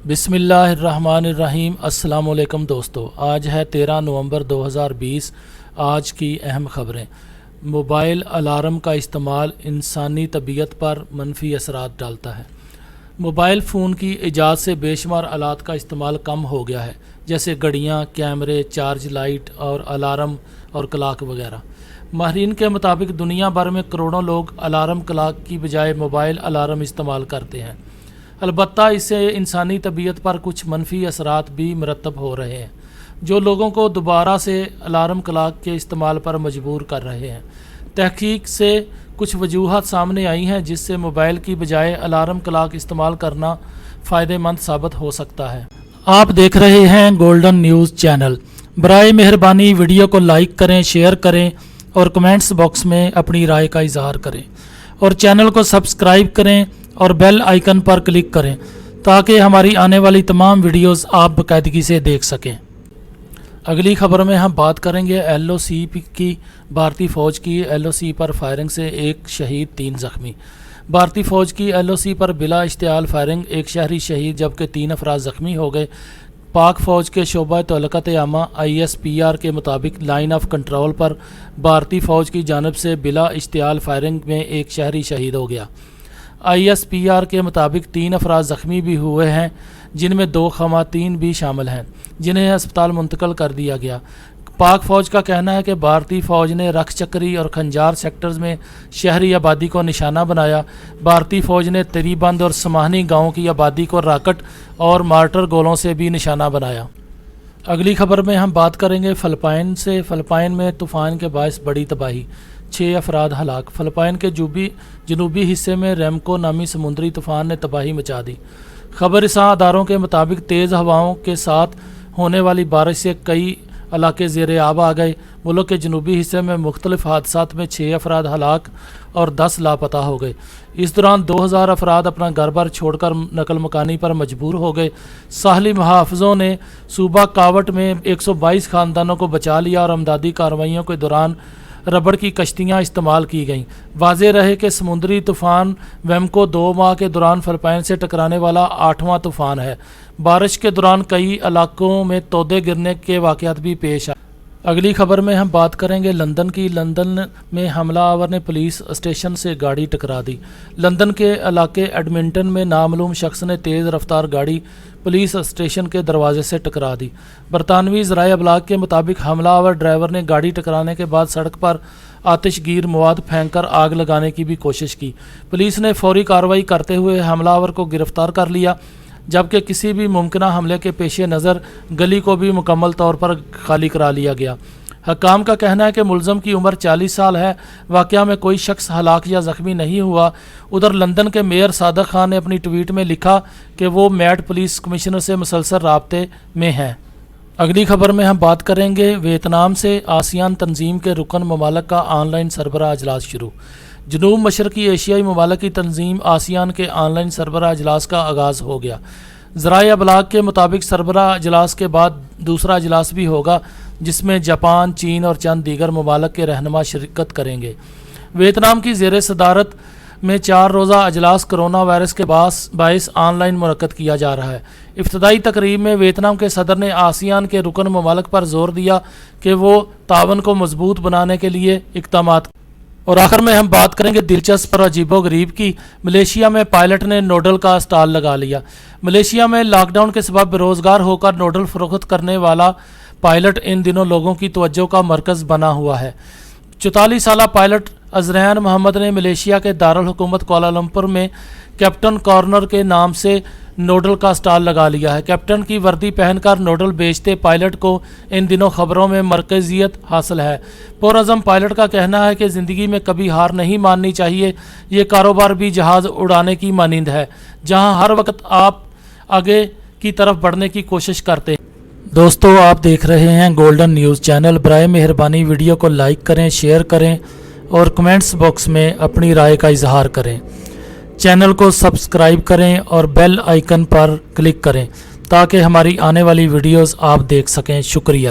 بسم اللہ الرحمن الرحیم۔ السلام علیکم دوستو، آج ہے 13 نومبر 2020۔ آج کی اہم خبریں۔ موبائل الارم کا استعمال انسانی طبیعت پر منفی اثرات ڈالتا ہے۔ موبائل فون کی ایجاد سے بے شمار آلات کا استعمال کم ہو گیا ہے، جیسے گھڑیاں، کیمرے، چارج لائٹ اور الارم اور کلاک وغیرہ۔ ماہرین کے مطابق دنیا بھر میں کروڑوں لوگ الارم کلاک کی بجائے موبائل الارم استعمال کرتے ہیں۔ البتہ اس سے انسانی طبیعت پر کچھ منفی اثرات بھی مرتب ہو رہے ہیں، جو لوگوں کو دوبارہ سے الارم کلاک کے استعمال پر مجبور کر رہے ہیں۔ تحقیق سے کچھ وجوہات سامنے آئی ہیں جس سے موبائل کی بجائے الارم کلاک استعمال کرنا فائدہ مند ثابت ہو سکتا ہے۔ آپ دیکھ رہے ہیں گولڈن نیوز چینل۔ برائے مہربانی ویڈیو کو لائک کریں، شیئر کریں اور کمنٹس باکس میں اپنی رائے کا اظہار کریں، اور چینل کو سبسکرائب کریں اور بیل آئیکن پر کلک کریں تاکہ ہماری آنے والی تمام ویڈیوز آپ باقاعدگی سے دیکھ سکیں۔ اگلی خبر میں ہم بات کریں گے LOC کی۔ بھارتی فوج کی LOC پر فائرنگ سے 1 شہید 3 زخمی۔ بھارتی فوج کی LOC پر بلا اشتعال فائرنگ، 1 شہری شہید جبکہ 3 افراد زخمی ہو گئے۔ پاک فوج کے شعبہ تعلقات عامہ ISPR کے مطابق لائن آف کنٹرول پر بھارتی فوج کی جانب سے بلا اشتعال فائرنگ میں 1 شہری شہید ہو گیا۔ ISPR کے مطابق 3 افراد زخمی بھی ہوئے ہیں، جن میں 2 خواتین بھی شامل ہیں، جنہیں ہسپتال منتقل کر دیا گیا۔ پاک فوج کا کہنا ہے کہ بھارتی فوج نے رکھ چکری اور کھنجار سیکٹرز میں شہری آبادی کو نشانہ بنایا۔ بھارتی فوج نے تری بند اور سماہنی گاؤں کی آبادی کو راکٹ اور مارٹر گولوں سے بھی نشانہ بنایا۔ اگلی خبر میں ہم بات کریں گے فلپائن سے۔ فلپائن میں طوفان کے باعث بڑی تباہی، 6 افراد ہلاک۔ فلپائن کے جنوبی حصے میں ریمکو نامی سمندری طوفان نے تباہی مچا دی۔ خبر رساں اداروں کے مطابق تیز ہواؤں کے ساتھ ہونے والی بارش سے کئی علاقے زیر آب آ گئے۔ ملک کے جنوبی حصے میں مختلف حادثات میں 6 افراد ہلاک اور 10 لاپتہ ہو گئے۔ اس دوران 2000 افراد اپنا گھر بار چھوڑ کر نقل مکانی پر مجبور ہو گئے۔ ساحلی محافظوں نے صوبہ کاوٹ میں 122 خاندانوں کو بچا لیا اور امدادی کارروائیوں کے دوران ربڑ کی کشتیاں استعمال کی گئیں۔ واضح رہے کہ سمندری طوفان ویمکو 2 ماہ کے دوران فلپائن سے ٹکرانے والا 8واں طوفان ہے۔ بارش کے دوران کئی علاقوں میں تودے گرنے کے واقعات بھی پیش آئے۔ اگلی خبر میں ہم بات کریں گے لندن کی۔ لندن میں حملہ آور نے پولیس اسٹیشن سے گاڑی ٹکرا دی۔ لندن کے علاقے ایڈمنٹن میں نامعلوم شخص نے تیز رفتار گاڑی پولیس اسٹیشن کے دروازے سے ٹکرا دی۔ برطانوی ذرائع ابلاغ کے مطابق حملہ آور ڈرائیور نے گاڑی ٹکرانے کے بعد سڑک پر آتش گیر مواد پھینک کر آگ لگانے کی بھی کوشش کی۔ پولیس نے فوری کارروائی کرتے ہوئے حملہ آور کو گرفتار کر لیا، جبکہ کسی بھی ممکنہ حملے کے پیش نظر گلی کو بھی مکمل طور پر خالی کرا لیا گیا۔ حکام کا کہنا ہے کہ ملزم کی عمر 40 سال ہے۔ واقعہ میں کوئی شخص ہلاک یا زخمی نہیں ہوا۔ ادھر لندن کے میئر صادق خان نے اپنی ٹویٹ میں لکھا کہ وہ میٹ پولیس کمشنر سے مسلسل رابطے میں ہیں۔ اگلی خبر میں ہم بات کریں گے ویتنام سے۔ آسیان تنظیم کے رکن ممالک کا آن لائن سربراہ اجلاس شروع۔ جنوب مشرقی ایشیائی ممالک کی تنظیم آسیان کے آن لائن سربراہ اجلاس کا آغاز ہو گیا۔ ذرائع ابلاغ کے مطابق سربراہ اجلاس کے بعد دوسرا اجلاس بھی ہوگا، جس میں جاپان، چین اور چند دیگر ممالک کے رہنما شرکت کریں گے۔ ویتنام کی زیر صدارت میں 4 روزہ اجلاس کرونا وائرس کے باعث آن لائن منعقد کیا جا رہا ہے۔ افتتاحی تقریب میں ویتنام کے صدر نے آسیان کے رکن ممالک پر زور دیا کہ وہ تعاون کو مضبوط بنانے کے لیے اقدامات۔ اور آخر میں ہم بات کریں گے دلچسپ اور عجیب و غریب کی۔ ملیشیا میں پائلٹ نے نوڈل کا اسٹال لگا لیا۔ ملیشیا میں لاک ڈاؤن کے سبب بے روزگار ہو کر نوڈل فروخت کرنے والا پائلٹ ان دنوں لوگوں کی توجہ کا مرکز بنا ہوا ہے۔ 44 سالہ پائلٹ ازرین محمد نے ملیشیا کے دارالحکومت کوالالمپور میں کیپٹن کارنر کے نام سے نوڈل کا اسٹال لگا لیا ہے۔ کیپٹن کی وردی پہن کر نوڈل بیچتے پائلٹ کو ان دنوں خبروں میں مرکزیت حاصل ہے۔ پرعزم پائلٹ کا کہنا ہے کہ زندگی میں کبھی ہار نہیں ماننی چاہیے۔ یہ کاروبار بھی جہاز اڑانے کی مانند ہے، جہاں ہر وقت آپ آگے کی طرف بڑھنے کی کوشش کرتے ہیں۔ دوستو، آپ دیکھ رہے ہیں گولڈن نیوز چینل۔ برائے مہربانی ویڈیو کو لائک کریں، شیئر کریں اور کمنٹس باکس میں اپنی رائے کا اظہار کریں۔ چینل کو سبسکرائب کریں اور بیل آئیکن پر کلک کریں تاکہ ہماری آنے والی ویڈیوز آپ دیکھ سکیں۔ شکریہ۔